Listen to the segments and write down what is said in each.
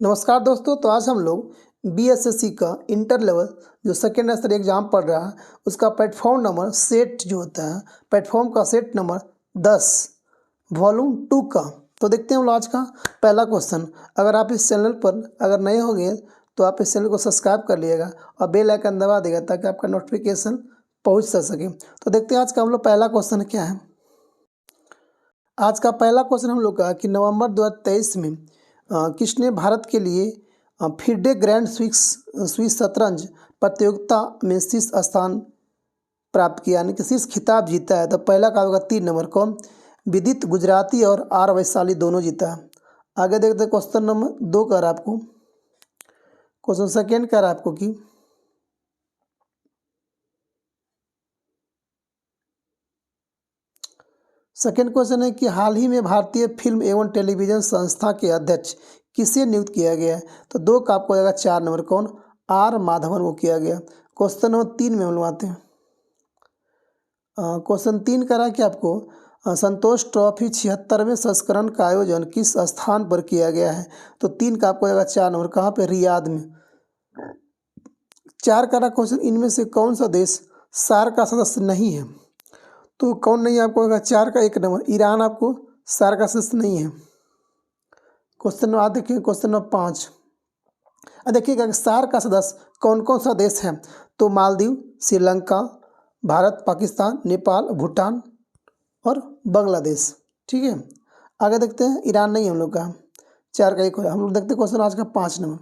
नमस्कार दोस्तों। तो आज हम लोग बीएसएससी का इंटर लेवल जो सेकेंड स्तरीय एग्जाम पढ़ रहा है उसका प्लेटफॉर्म नंबर सेट जो होता है, प्लेटफॉर्म का सेट नंबर 10 वॉल्यूम 2 का। तो देखते हैं हम लोग आज का पहला क्वेश्चन। अगर आप इस चैनल पर अगर नए होंगे तो आप इस चैनल को सब्सक्राइब कर लीजिएगा और बेल आइकन दबा देगा ताकि आपका नोटिफिकेशन पहुँच सके। तो देखते हैं आज का हम लोग पहला क्वेश्चन क्या है। आज का पहला क्वेश्चन हम लोग का कि नवंबर 2023 में किसने भारत के लिए फिडे ग्रैंड स्विस शतरंज प्रतियोगिता में शीर्ष स्थान प्राप्त किया, यानी कि शीर्ष खिताब जीता है। तो पहला का होगा 3 नंबर कौन, विदित गुजराती और आर वैशाली दोनों जीता है। आगे देखते हैं क्वेश्चन नंबर 2 कर आपको, क्वेश्चन सेकेंड कर आपको कि सेकेंड क्वेश्चन है कि हाल ही में भारतीय फिल्म एवं टेलीविजन संस्था के अध्यक्ष किसे नियुक्त किया गया है। तो 2 का आपको आएगा 4 नंबर कौन, आर माधवन को किया गया। क्वेश्चन नंबर 3 में हम लोग आते हैं। क्वेश्चन 3 करा कि आपको संतोष ट्रॉफी 76वें संस्करण का आयोजन किस स्थान पर किया गया है। तो 3 का आपको आएगा 4 नंबर, कहाँ पे, रियाद में। 4 करा क्वेश्चन, इनमें से कौन सा देश सार्क का सदस्य नहीं है। तो कौन नहीं है आपको आएगा 4 का 1 नंबर, ईरान आपको सार्क का सदस्य नहीं है। क्वेश्चन नंबर देखिए, क्वेश्चन नंबर 5 देखिएगा सार्क का सदस्य कौन कौन सा देश है। तो मालदीव, श्रीलंका, भारत, पाकिस्तान, नेपाल, भूटान और बांग्लादेश। ठीक है, आगे देखते हैं। ईरान नहीं हम लोग का, 4 का 1 हो। हम लोग देखते हैं क्वेश्चन आज का 5 नंबर।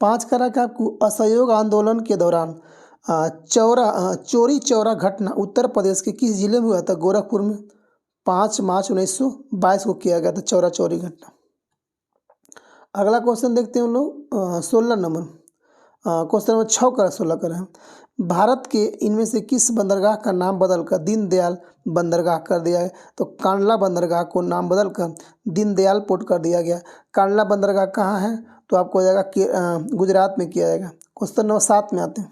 5 करा कि आपको असहयोग आंदोलन के दौरान चोरी चौरा घटना उत्तर प्रदेश के किस जिले में हुआ था। गोरखपुर में 5 मार्च 1922 को किया गया था चौरा चौरी घटना। अगला क्वेश्चन देखते हैं हम लोग 16 नंबर। क्वेश्चन नंबर 6 का 16 का है, भारत के इनमें से किस बंदरगाह का नाम बदलकर दीनदयाल बंदरगाह कर दिया है। तो कांडला बंदरगाह को नाम बदलकर दीनदयाल पोर्ट कर दिया गया। कांडला बंदरगाह कहाँ है, तो आपको हो जाएगा गुजरात में किया जाएगा। क्वेश्चन नंबर 7 में आते हैं।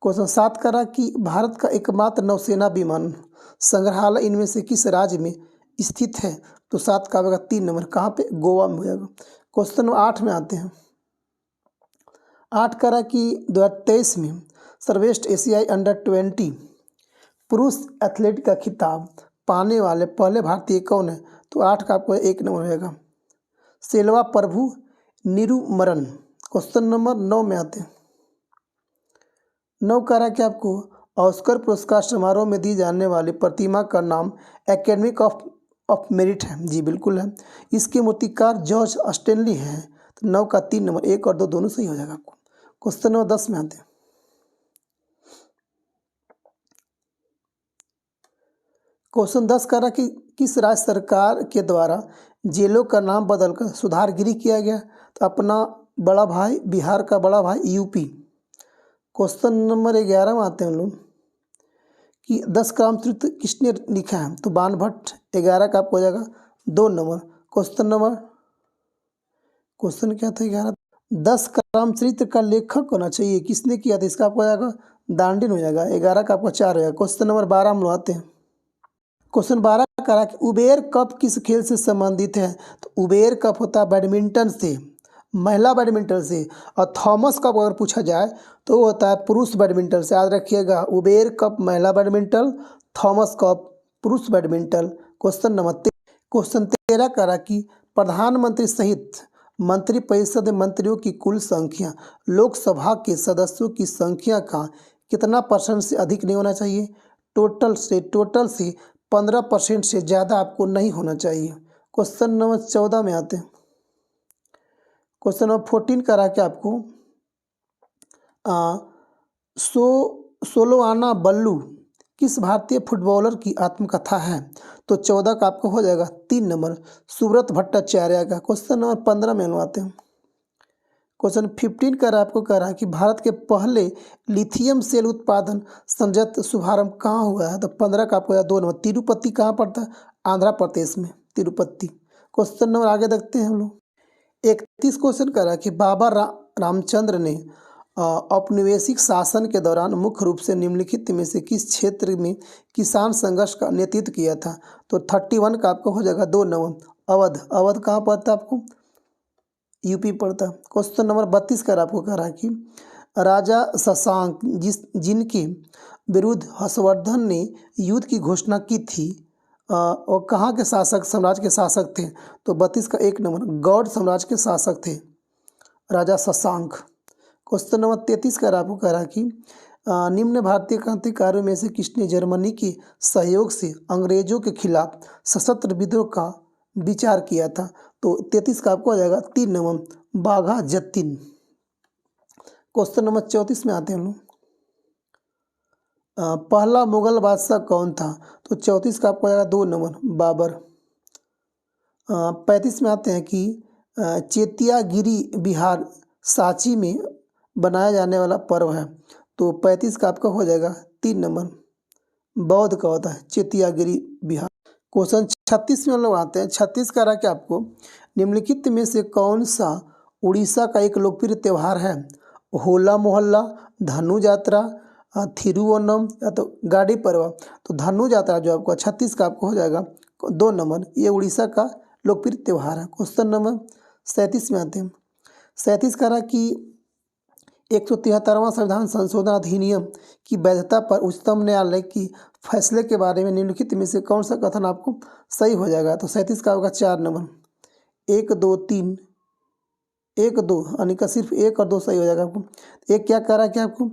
क्वेश्चन 7 करा कि भारत का एकमात्र नौसेना विमान संग्रहालय इनमें से किस राज्य में स्थित है। तो 7 का होगा 3 नंबर, कहाँ पे, गोवा में हो जाएगा। क्वेश्चन नंबर 8 में आते हैं। 8 करा कि 2023 में सर्वश्रेष्ठ एशियाई अंडर-20 पुरुष एथलीट का खिताब पाने वाले पहले भारतीय कौन है। तो 8 का आपको 1 नंबर रहेगा, सेल्वा प्रभु निरुमरन। क्वेश्चन नंबर 9 में आते हैं। 9 करा कि आपको ऑस्कर पुरस्कार समारोह में दी जाने वाली प्रतिमा का नाम एकेडमिक ऑफ मेरिट है। जी बिल्कुल है, इसके मूर्तिकार जॉर्ज स्टेनली हैं। तो 9 का 3 नंबर, 1 और 2 दोनों सही हो जाएगा आपको। क्वेश्चन नंबर 10 में आते हैं। क्वेश्चन 10 करा कि किस राज्य सरकार के द्वारा जेलों का नाम बदलकर सुधारगिरी किया गया। तो अपना बड़ा भाई, बिहार का बड़ा भाई, यूपी। क्वेश्चन नंबर 11 में आते हैं हम लोग कि 10 कामचरित्र किसने लिखा है। तो बाणभट्ट। 11 का आपको हो जाएगा 2 नंबर। क्वेश्चन क्या था 11, 10 कामचरित्र का लेखक होना चाहिए, किसने किया था। इसका आपको हो जाएगा दांडिन हो जाएगा। 11 का आपको 4 हो जाएगा। क्वेश्चन नंबर 12 हम लोग आते हैं। क्वेश्चन 12 करा कि उबेर कप किस खेल से संबंधित है। तो उबेर कप होता है बैडमिंटन से, महिला बैडमिंटन से। और थॉमस कप अगर पूछा जाए तो वो होता है पुरुष बैडमिंटन से। याद रखिएगा, उबेर कप महिला बैडमिंटन, थॉमस कप पुरुष बैडमिंटन। क्वेश्चन नंबर 13 करा कि प्रधानमंत्री सहित मंत्रिपरिषद में मंत्रियों की कुल संख्या लोकसभा के सदस्यों की संख्या का कितना % से अधिक नहीं होना चाहिए। टोटल से 15% से ज़्यादा आपको नहीं होना चाहिए। क्वेश्चन नंबर 14 में आते हैं। क्वेश्चन नंबर 14 करा के आपको सोलोआना बल्लू किस भारतीय फुटबॉलर की आत्मकथा है। तो 14 का आपको हो जाएगा 3 नंबर, सुब्रत भट्टाचार्य का। क्वेश्चन नंबर 15 में आते हैं। क्वेश्चन 15 कर आपको कह रहा है कि भारत के पहले लिथियम सेल उत्पादन संयंत्र शुभारंभ कहाँ हुआ है। तो 15 का आपको 2 नंबर, तिरुपति कहाँ पड़ता है, आंध्र प्रदेश में, तिरुपति। क्वेश्चन नंबर आगे देखते हैं हम लोग। 31 क्वेश्चन कर रहा है कि बाबा रामचंद्र ने औपनिवेशिक शासन के दौरान मुख्य रूप से निम्नलिखित में से किस क्षेत्र में किसान संघर्ष का नेतृत्व किया था। तो 31 का आपको हो जाएगा 2 नंबर, अवध, अवध कहाँ पड़ता है आपको? यूपी पड़ता है। क्वेश्चन नंबर 32 का आपको कह रहा है कि राजा शशांक जिनके विरुद्ध हर्षवर्धन ने युद्ध की घोषणा की थी, और कहाँ के शासक, साम्राज्य के शासक थे? तो 32 का 1 नंबर, गौड़ साम्राज्य के शासक थे राजा शशांक। क्वेश्चन नंबर 33 का आपको कह रहा है कि निम्न भारतीय क्रांतिकारियों में से किसने जर्मनी के सहयोग से अंग्रेजों के खिलाफ सशस्त्र विद्रोह का विचार किया था? तो 33 का आपको आ जाएगा 3 नंबर, बाघा जतीन। क्वेश्चन नंबर 34 में आते हैं हम लोग। पहला मुगल बादशाह कौन था? तो 34 का आपको आ जाएगा 2 नंबर, बाबर। 35 में आते हैं कि चेतियागिरी बिहार सांची में बनाया जाने वाला पर्व है। तो 35 का आपका हो जाएगा 3 नंबर, बौद्ध का होता है चेतियागिरी बिहार। क्वेश्चन 36 में हम लोग आते हैं। 36 का रहा कि आपको निम्नलिखित में से कौन सा उड़ीसा का एक लोकप्रिय त्यौहार है? होला मोहल्ला, धनु यात्रा, थिरुवनम या तो गाड़ी पर्व। तो धनु यात्रा जो आपको 36 का आपको हो जाएगा 2 नंबर, ये उड़ीसा का लोकप्रिय त्यौहार है। क्वेश्चन नंबर 37 में आते हैं। 37 का रहा कि 173वां संविधान संशोधन अधिनियम की वैधता पर उच्चतम न्यायालय की फैसले के बारे में निम्नलिखित में से कौन सा कथन आपको सही हो जाएगा? तो 37 का होगा 4 नंबर, 1 2 3, 1 2 यानी का सिर्फ 1 और 2 सही हो जाएगा आपको। एक क्या कह रहा है कि आपको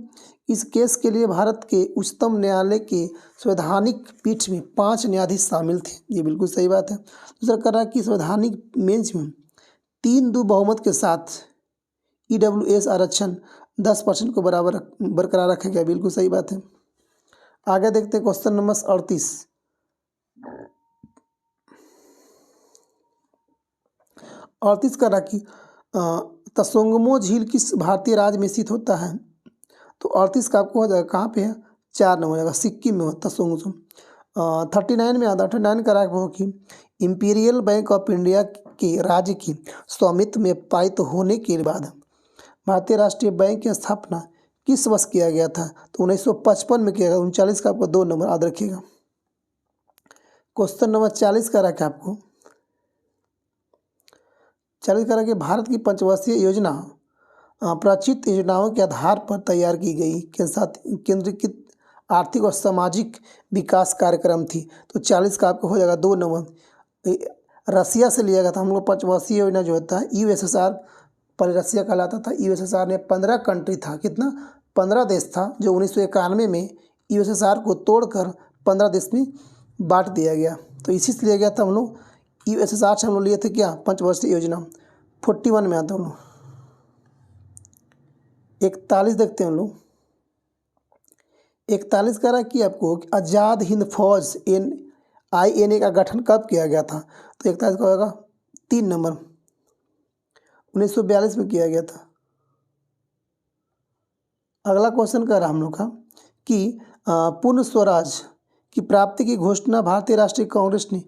इस केस के लिए भारत के उच्चतम न्यायालय के संवैधानिक पीठ में 5 न्यायाधीश शामिल थे, ये बिल्कुल सही बात है। दूसरा कह रहा है कि संवैधानिक बेंच में 3-2 बहुमत के साथ EWS आरक्षण 10% को बरकरार रखा गया, बिल्कुल सही बात है। आगे देखते हैं क्वेश्चन नंबर 38। 38 का रहा कि तसोंगमो झील किस भारतीय राज्य में स्थित होता है? तो 38 का आपको हो जाएगा कहाँ पे है? 4 नंबर हो जाएगा, सिक्किम में हो तसोंगमो। 39 में आता है। 39 का रहा कि इंपीरियल बैंक ऑफ इंडिया के राज्य की स्वामित्व में पारित होने के बाद भारतीय राष्ट्रीय बैंक की स्थापना किस वर्ष किया गया था? तो 1955 में किया गया। 39 का आपको 2 नंबर याद रखिएगा। क्वेश्चन नंबर 40 का रखा आपको 40 का रहा कि भारत की पंचवर्षीय योजना प्राचित योजनाओं के आधार पर तैयार की गई के साथ केंद्रीकृत आर्थिक और सामाजिक विकास कार्यक्रम थी। तो 40 का आपको हो जाएगा 2 नंबर। रसिया से लिया गया था हम लोग पंचवर्षीय योजना जो होता है, USSR पहले रसिया कहलाता था। USSR में 15 कंट्री था, कितना? 15 देश था, जो 1991 में USSR को तोड़कर 15 देश में बांट दिया गया। तो इसी से लिया गया था हम लोग, USSR से हम लोग लिए थे क्या? पंचवर्षीय योजना। 41 में आता हम लोग। 41 देखते हैं हम लोग। 41 कह रहा कि आपको आज़ाद हिंद फौज INA का गठन कब किया गया था? तो 41 का होगा 3 नंबर, 1942 में किया गया था। अगला क्वेश्चन कह रहा हम लोग का कि पूर्ण स्वराज की प्राप्ति की घोषणा भारतीय राष्ट्रीय कांग्रेस ने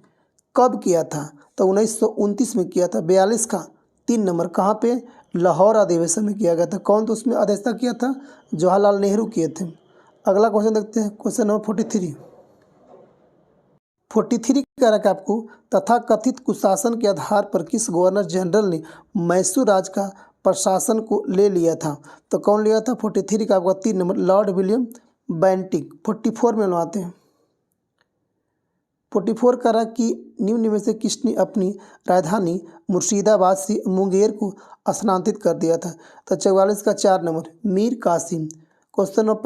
कब किया था? तो 1929 में किया था। 42 का 3 नंबर, कहाँ पे? लाहौर अधिवेशन में किया गया था। कौन तो उसमें अध्यक्षता किया था? जवाहरलाल नेहरू किए थे। अगला क्वेश्चन देखते हैं, क्वेश्चन नंबर 43। 43 कह रहा है कि आपको तथा कथित कुशासन के आधार पर किस गवर्नर जनरल ने मैसूर राज्य का प्रशासन को ले लिया था? तो कौन लिया था? 43 का आपका 3 नंबर, लॉर्ड विलियम बेंटिक। 44 में लगाते हैं। 44 कह रहा कि निम्न में से किसने अपनी राजधानी मुर्शिदाबाद से मुंगेर को स्थानांतरित कर दिया था? तो 44 का 4 number, Mir Qasim. Question number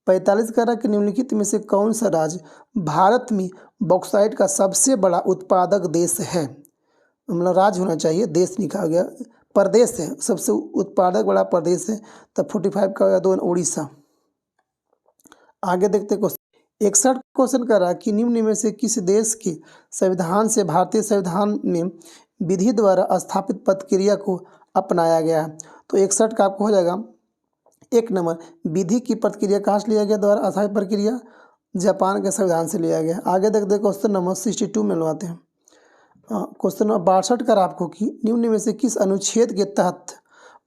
45 कह रहा कि निम्नलिखित में से कौन सा राज्य भारत में बॉक्साइट का सबसे बड़ा उत्पादक देश है? मतलब राज्य होना चाहिए, देश नहीं कहा गया, प्रदेश है, सबसे उत्पादक बड़ा प्रदेश है। तब 45 का 2 उड़ीसा। आगे देखते क्वेश्चन 61 क्वेश्चन कर रहा कि निम्न में से किस देश के संविधान से भारतीय संविधान में विधि द्वारा स्थापित प्रक्रिया को अपनाया गया है? तो 61 का आपको हो जाएगा 1 नंबर, विधि की प्रक्रिया कहाँ से लिया गया द्वारा स्थापित प्रक्रिया? जापान के संविधान से लिया गया। आगे देखते क्वेश्चन नंबर 62 में लगाते हैं। क्वेश्चन नंबर 62 कर आपको कि निम्न में से किस अनुच्छेद के तहत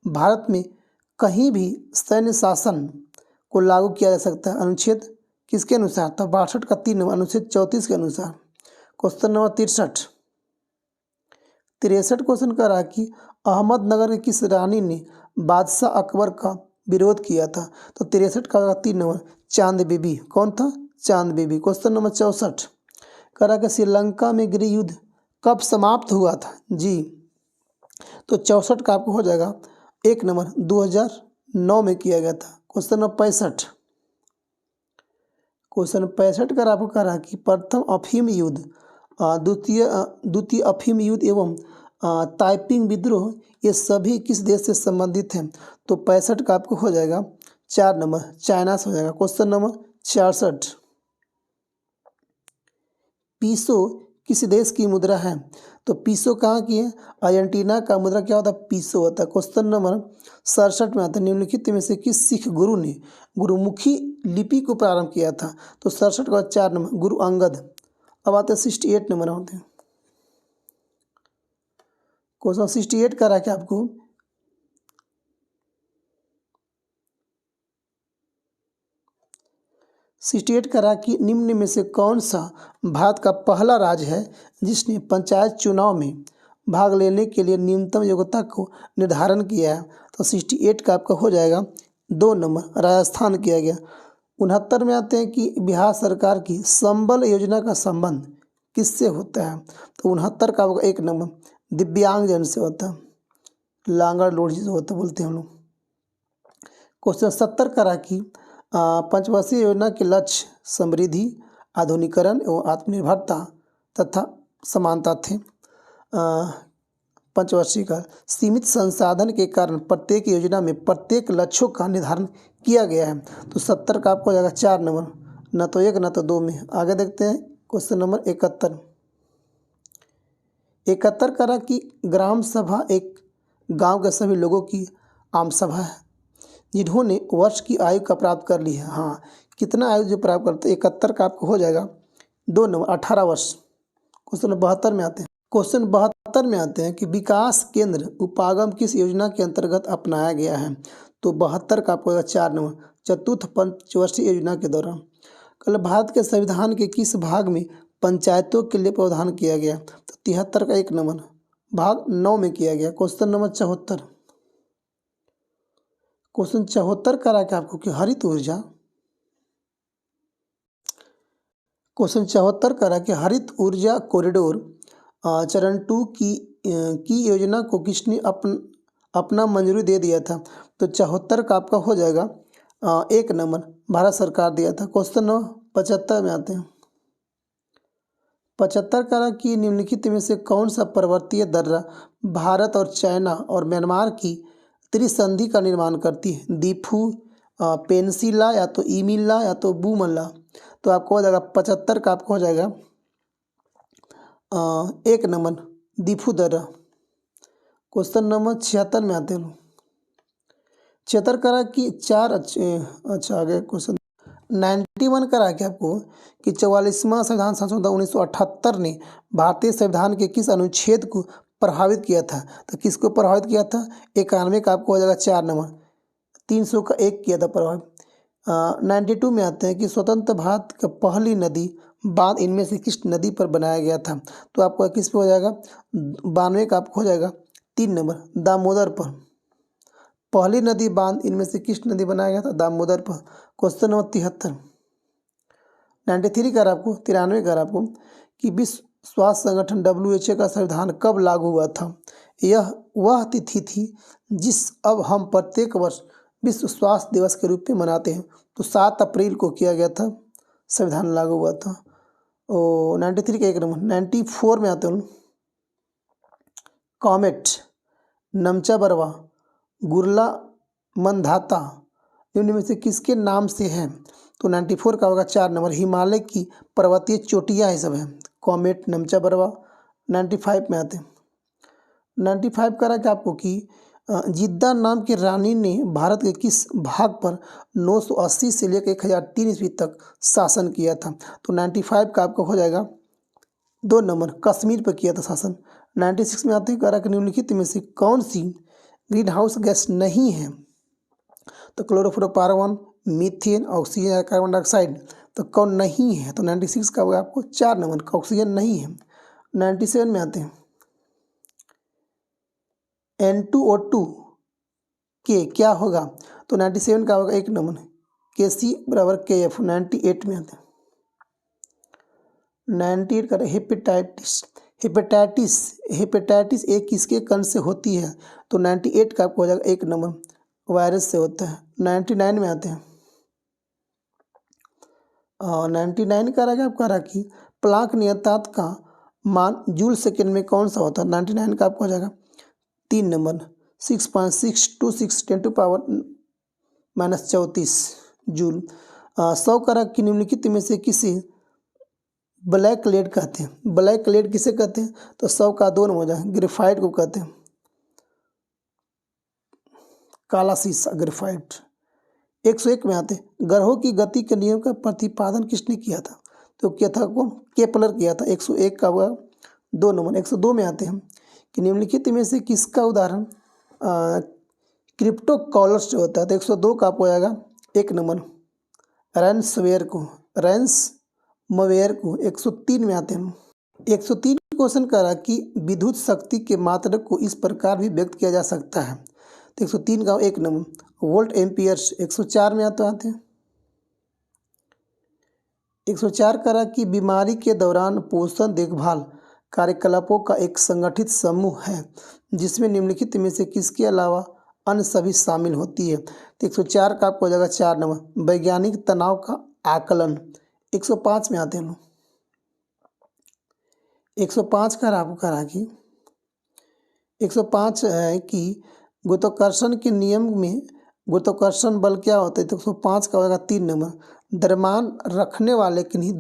भारत में कहीं भी सैन्य शासन को लागू किया जा सकता है? अनुच्छेद किसके अनुसार? तो 62 का 3 नंबर, अनुच्छेद 34 के अनुसार। क्वेश्चन नंबर 63 क्वेश्चन कर रहा है कि अहमदनगर की किस रानी ने बादशाह अकबर का विरोध किया था? तो 63 का होगा 3 नंबर चांद बीबी। कौन था? चांद बीबी। क्वेश्चन नंबर 64 कर रहा है कि श्रीलंका में गृह युद्ध कब समाप्त हुआ था? जी, तो 64 का आपको हो जाएगा 1 नंबर 2009 में किया गया था। क्वेश्चन नंबर 65 का आपको कह रहा है कि प्रथम अफीम युद्ध, द्वितीय अफीम युद्ध एवं ताइपिंग विद्रोह ये सभी किस देश से संबंधित हैं? तो 65 का आपको हो जाएगा 4 नंबर चाइना से हो जाएगा। क्वेश्चन नंबर 66 पीसो किस देश की मुद्रा है? तो पीसो कहाँ की है? अर्जेंटीना का मुद्रा क्या होता है? पीसो होता है। क्वेश्चन नंबर 67 में आता है निम्नलिखित में से किस सिख गुरु ने गुरुमुखी लिपि को प्रारंभ किया था? तो 67 का 4 नंबर गुरु अंगद। अब आते हैं 68 नंबर होते हैं। क्वेश्चन 68 का रहा क्या आपको 68 का रहा कि निम्न में से कौन सा भारत का पहला राज्य है जिसने पंचायत चुनाव में भाग लेने के लिए न्यूनतम योग्यता को निर्धारण किया है? तो 68 का आपका हो जाएगा 2 नंबर राजस्थान किया गया। 69 में आते हैं कि बिहार सरकार की संबल योजना का संबंध किससे होता है? तो 69 का होगा 1 नंबर दिव्यांगजन से होता है, लांगड़ लोढ़ी से होता बोलते हैं हम लोग। क्वेश्चन 70 का रहा कि पंचवर्षीय योजना के लक्ष्य समृद्धि, आधुनिकीकरण एवं आत्मनिर्भरता तथा समानता थे। पंचवर्षीय का सीमित संसाधन के कारण प्रत्येक योजना में प्रत्येक लक्ष्यों का निर्धारण किया गया है। तो 70 का आपको हो जाएगा 4 नंबर, न तो 1 न तो 2 में। आगे देखते हैं क्वेश्चन नंबर 71 का रहा कि ग्राम सभा एक गांव के सभी लोगों की आम सभा है जिन्होंने वर्ष की आयु का प्राप्त कर ली है। हाँ, कितना आयु जो प्राप्त करते? 71 का आपको हो जाएगा 2 नंबर 18 वर्ष। क्वेश्चन 72 में आते हैं। क्वेश्चन 72 में आते हैं कि विकास केंद्र उपागम किस योजना के अंतर्गत अपनाया गया है? तो 72 का आपको होगा 4 नंबर चतुर्थ पंचवर्षीय योजना के दौरान। कल भारत के संविधान के किस भाग में पंचायतों के लिए प्रावधान किया गया? तो 73 का 1 नंबर भाग 9 में किया गया। क्वेश्चन नंबर 74 का रहा क्या आपको कि हरित ऊर्जा, क्वेश्चन 74 का रहा कि हरित ऊर्जा कॉरिडोर चरण 2 की योजना को किसने अपना मंजूरी दे दिया था? तो 74 का आपका हो जाएगा 1 नंबर भारत सरकार दिया था। क्वेश्चन नंबर 75 में आते हैं। 75 का रहा कि निम्नलिखित में से कौन सा पर्वतीय दर्रा भारत और चाइना और म्यांमार की त्रिसंधि का निर्माण करती है? दीफू, पेंसिला या तो ईमिला या तो बूमला। तो आपको हो जाएगा 75 का आपको हो जाएगा 1 नंबर दीफू दर्रा। क्वेश्चन नंबर 76 में आते हैं। 76 करा कि अच्छा आगे क्वेश्चन 91 करा कि आपको कि 44वां संविधान संशोधन 1978 ने भारतीय संविधान के किस अनुच्छेद को प्रभावित किया था? तो किसको प्रभावित किया था? 91 का आपको हो जाएगा 4 नंबर 300 का 1 किया था प्रभावित। 92 में आते हैं कि स्वतंत्र भारत का पहली नदी बांध इनमें से किस नदी पर बनाया गया था? तो आपको किस पे हो जाएगा? 92 का आपको हो जाएगा 3 नंबर दामोदर पर। पहली नदी बांध इनमें से किस नदी बनाया गया था? दामोदर पर। क्वेश्चन नंबर 73 93 का आपको 93 का आपको कि विश्व स्वास्थ्य संगठन WHO का संविधान कब लागू हुआ था? यह वह तिथि थी जिस अब हम प्रत्येक वर्ष विश्व स्वास्थ्य दिवस के रूप में मनाते हैं। तो 7 अप्रैल को किया गया था, संविधान लागू हुआ था। और 93 का 1 नंबर 94 में आते हैं कॉमेट, नमचा बरवा, गुरला मंधाता निम्न में से किसके नाम से है? तो 94 का होगा 4 नंबर हिमालय की पर्वतीय चोटियाँ ये सब है। कॉमेट, नमचा बरवा। 95 में आते हैं। 95 का रहा कि आपको कि जिद्दा नाम की रानी ने भारत के किस भाग पर 980 से लेकर 1003 ईस्वी तक शासन किया था? तो 95 का आपको हो जाएगा 2 नंबर कश्मीर पर किया था शासन। 96 में आते हैं कह रहा कि निम्नलिखित में से कौन सी ग्रीन हाउस गैस नहीं है? तो क्लोरोफ्लोरोकार्बन, मीथेन, ऑक्सीजन या कार्बन डाइऑक्साइड। तो कौन नहीं है, तो 96 का होगा आपको 4 नंबर का ऑक्सीजन नहीं है। 97 में आते हैं, N2O2 के क्या होगा, तो 97 का होगा 1 नंबर Kc बराबर KF। 98 में आते हैं, 98 का हेपेटाइटिस। हेपेटाइटिस ए किसके कण से होती है, तो 98 का आपको हो जाएगा 1 नंबर वायरस से होता है। 99 में आते हैं, 99 का रहेगा आपका रहा कि प्लांक नियतांक का मान जूल सेकेंड में कौन सा होता है। 99 का आपको हो जाएगा 3 नंबर 6.626 10⁻⁻34 जूल। 100 का की निम्नलिखित में से किसे ब्लैक लेड कहते हैं। ब्लैक लेड किसे कहते हैं, तो 100 का 2 नंबर हो जाएगा ग्रेफाइट को कहते हैं, काला शीशा ग्रेफाइट। 101 में आते हैं, ग्रहों की गति के नियम का प्रतिपादन किसने किया था, तो क्या था कौन, केपलर किया था। 101 का हुआ 2 नंबर। 102 में आते हैं कि निम्नलिखित में से किसका उदाहरण क्रिप्टोकॉलस जो होता है, तो 102 का आपको आएगा 1 नंबर रैंसमवेयर को। 103 में आते हैं, 103 क्वेश्चन करा कि विद्युत शक्ति के मात्रक को इस प्रकार भी व्यक्त किया जा सकता है, तो 103 का 1 नंबर वोल्ट एम्पियर्स। 104 में आते हैं, 104 करा कि बीमारी के दौरान पोषण देखभाल कार्यकलापों का एक संगठित समूह है जिसमें निम्नलिखित में से किसके अलावा अन्य सभी शामिल होती है, तो 104 का आपको हो जाएगा 4 नंबर वैज्ञानिक तनाव का आकलन। 105 में आते हैं लोग, 105 का आपको करा कि 105 है कि गुरुत्वाकर्षण के नियम में गुरुत्वाकर्षण बल क्या होता है, तो 105 का होगा 3 नंबर द्रव्यमान रखने वाले किन्हीं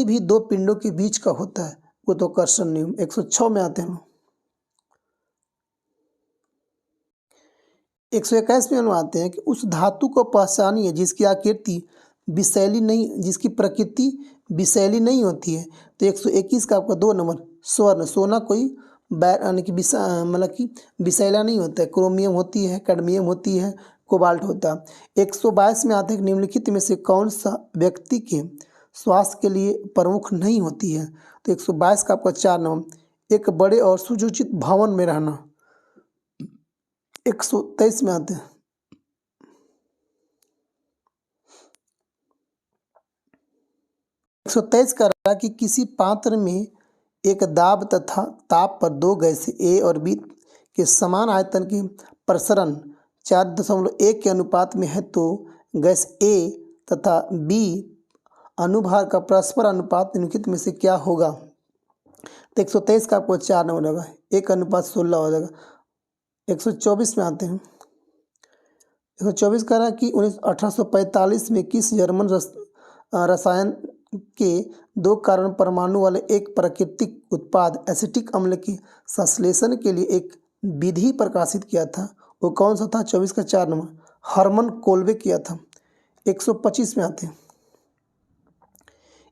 भी दो पिंडों के बीच का होता है गुरुत्वाकर्षण नियम। 106 में आते हैं, 121 में हम आते हैं कि उस धातु को पहचानिए जिसकी प्रकृति विषैली नहीं होती है, तो 121 का आपका 2 नंबर स्वर्ण। सोना कोई यानी कि मतलब कि विषैला नहीं होता है, क्रोमियम होती है, कैडमियम होती है, कोबाल्ट होता है। 122 में आते हैं निम्नलिखित में से कौन सा व्यक्ति के स्वास्थ्य के लिए प्रमुख नहीं होती है, तो 122 का आपका 4 नंबर एक बड़े और सुसज्जित भवन में रहना। 123 में आते हैं, 123 का रहा कि किसी पात्र में एक दाब तथा ताप पर 2 गैसें ए और बी के समान आयतन के प्रसरण 4.1 के अनुपात में है, तो गैस ए तथा बी अनुभार का परस्पर अनुपात निम्नलिखित में से क्या होगा, तो 123 का आपको 4 नंबर होगा 1:16 हो जाएगा। 124 में आते हैं, 124 कह रहा है कि 1845 में किस जर्मन रसायन के 2 कार्बन परमाणु वाले एक प्राकृतिक उत्पाद एसिटिक अम्ल के संश्लेषण के लिए एक विधि प्रकाशित किया था, वो कौन सा था, 24 का 4 नंबर हर्मन कोल्बे किया था। 125 में आते हैं,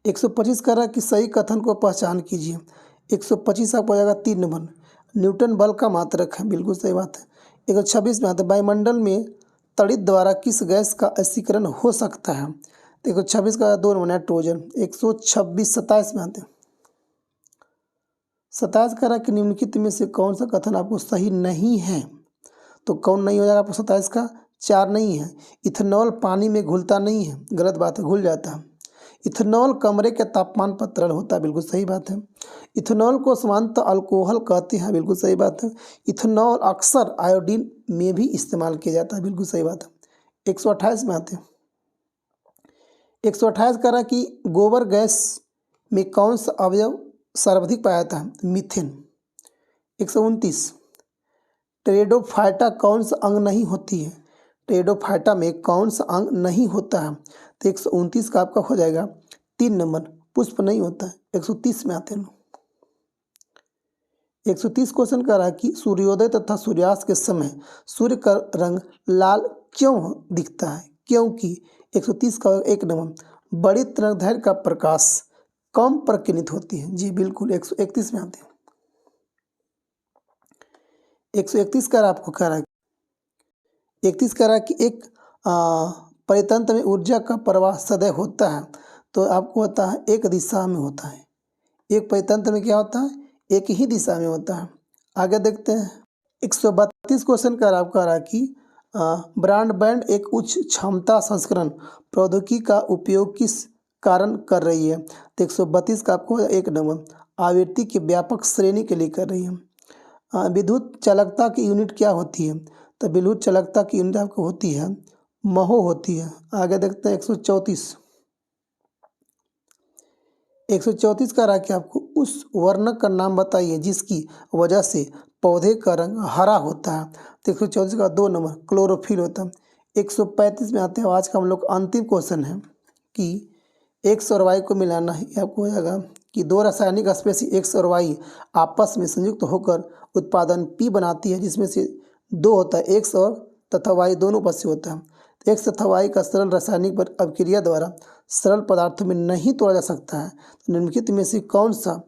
125 कह रहा है कि सही कथन को पहचान कीजिए। 125 आपको आ जाएगा 3 नंबर न्यूटन बल का मात्रक है, बिल्कुल सही बात है। 126 में आते हैं वायुमंडल में तड़ित द्वारा किस गैस का ऑक्सीकरण हो सकता है, तो 126 का 2 नंबर नाइट्रोजन। 126 27 में आते हैं, 27 कह रहा है कि निम्नलिखित में से कौन सा कथन आपको सही नहीं है, तो कौन नहीं हो जाएगा आपको 27 का 4 नहीं है इथेनॉल पानी में घुलता नहीं है, गलत बात है, घुल जाता है। इथेनॉल कमरे के तापमान पर तरल होता है, बिल्कुल सही बात है। इथेनॉल को सामान्यतः अल्कोहल कहते हैं, बिल्कुल सही बात है। इथेनॉल अक्सर आयोडीन में भी इस्तेमाल किया जाता है, बिल्कुल सही बात है। 128 में आते हैं, 128 कह रहा कि गोबर गैस में कौन सा अवयव सर्वाधिक पाया जाता है, मीथेन। 129 टेरिडोफाइटा कौन सा अंग नहीं होती है, टेरिडोफाइटा में कौन सा अंग नहीं होता है, तो 129 का आपका हो जाएगा 3 नंबर पुष्प नहीं होता है। 130 में आते हैं, 130 क्वेश्चन कर रहा है कि सूर्योदय तथा सूर्यास्त के समय सूर्य का रंग लाल क्यों दिखता है, क्योंकि 130 का 1 नंबर बड़ी तरंगदैर्घ्य का प्रकाश कम प्रकीर्णित होती है, जी बिल्कुल। 131 में आते हैं, 131 का आपको कह रहा है 31 कह रहा है कि एक परितंत्र में ऊर्जा का प्रवाह सदैव होता है, तो आपको होता है एक दिशा में होता है। एक परितंत्र में क्या होता है, एक ही दिशा में होता है। आगे देखते हैं 132 क्वेश्चन का आपका रहा कि ब्रॉडबैंड एक उच्च क्षमता संस्करण प्रौद्योगिकी का उपयोग किस कारण कर रही है। तो 132 का आपको एक नंबर आवृत्ति की व्यापक श्रेणी के लिए कर रही है। विद्युत चालकता की यूनिट क्या होती है। तो विद्युत चालकता की यूनिट आपको होती है महो होती है। आगे देखते हैं 134 का रहा कि आपको उस वर्णक का नाम बताइए जिसकी वजह से पौधे का रंग हरा होता है। तो 134 का 2 नंबर क्लोरोफिल होता है। 135 में आते हैं आज का हम लोग अंतिम क्वेश्चन है कि एक्स और वाई को मिलाना है। आपको हो जाएगा कि दो रासायनिक स्पेशीज एक्स और वाई आपस में संयुक्त होकर उत्पादन पी बनाती है, जिसमें से दो होता है एक्स और तथा वाई दोनों पद से होता है। तो एक्स तथा वाई का सरल रासायनिक अभिक्रिया द्वारा सरल पदार्थों में नहीं तोड़ा जा सकता है। तो निम्नलिखित में से कौन सा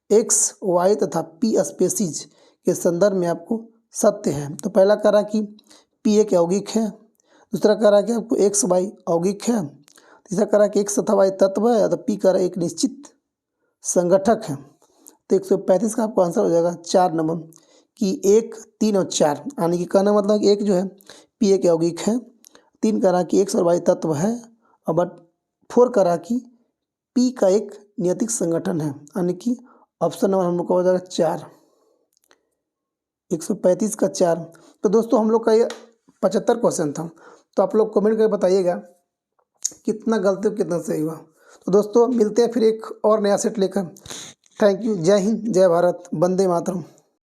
एक्स वाई तथा पी स्पेशीज के संदर्भ में आपको सत्य है। तो पहला कह रहा कि पी एक यौगिक है, दूसरा कह रहा कि आपको एक्स वाई यौगिक है, तीसरा कह रहा कि एक्स तथा वाई तत्व है, तो पी कह रहा एक निश्चित संगठक है। तो 135 का आपको आंसर हो जाएगा 4 नंबर कि 1, 3 और 4, यानी कि कहना मतलब कि एक जो है पी एक यौगिक है, 3 कह रहा कि एक्स और वाई तत्व है, और बट 4 कह रहा कि पी का एक नियतिक संगठन है, यानी कि ऑप्शन नंबर हम लोग का हो जाएगा 4। 135 का 4। तो दोस्तों हम लोग का ये 75 क्वेश्चन था। तो आप लोग कमेंट करके बताइएगा कितना गलती और कितना सही हुआ। तो दोस्तों मिलते हैं फिर एक और नया सेट लेकर। Thank you. जय हिंद, जय भारत, वंदे मातरम।